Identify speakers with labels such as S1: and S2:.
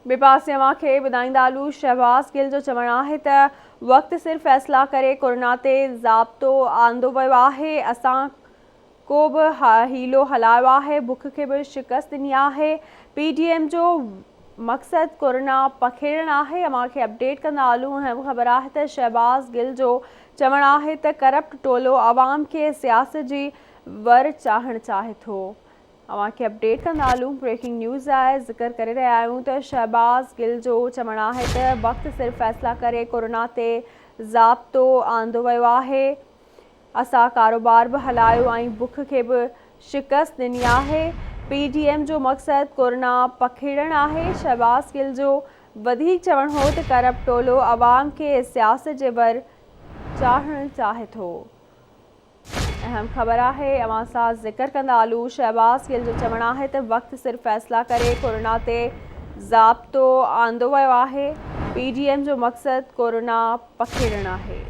S1: बेपासे खे ॿुधाईंदालू शहबाज़ गिल जो चवणु आहे त वक़्तु सिर फ़ैसिला करे कोरोना ते ज़ाब्तो आंदो वियो आहे। असां को बि हीलो हलायो आहे, बुख खे बि शिकस्त ॾिनी आहे। PDM जो मक़सदु कोरोना पखेड़णु आहे। खे अपडेट कंदा हलूं। अहम ख़बर आहे त शहबाज़ गिल जो चवणु आहे त करप्ट टोलो आवाम खे सियासत जी वर चाढ़णु चाहे थो। खे अपडेट कंदा हलूं। ब्रेकिंग न्यूज़ आहे। ज़िक्र करे रहिया आहियूं त शहबाज़ गिल जो चवणु आहे त वक़्तु सिर फ़ैसिला करे कोरोना ते ज़ाब्तो आंदो वियो आहे। असां कारोबार बि हलायो ऐं बुख खे बि शिकस्त ॾिनी आहे। PDM जो मक़सदु कोरोना पखेड़णु आहे। शहबाज़ गिल जो वधीक चवणु हो त करप्ट टोलो आवाम खे सियासत जे वर चाढ़णु चाहे थो। अहम ख़बर आहे। अवां सां ज़िक्र कंदा हलूं। शहबाज़ गिल जो चवणु आहे त वक़्तु सिर फ़ैसिला करे कोरोना ते ज़ाब्तो आंदो वियो आहे। PDM जो मक़सदु कोरोना पखेड़णु आहे।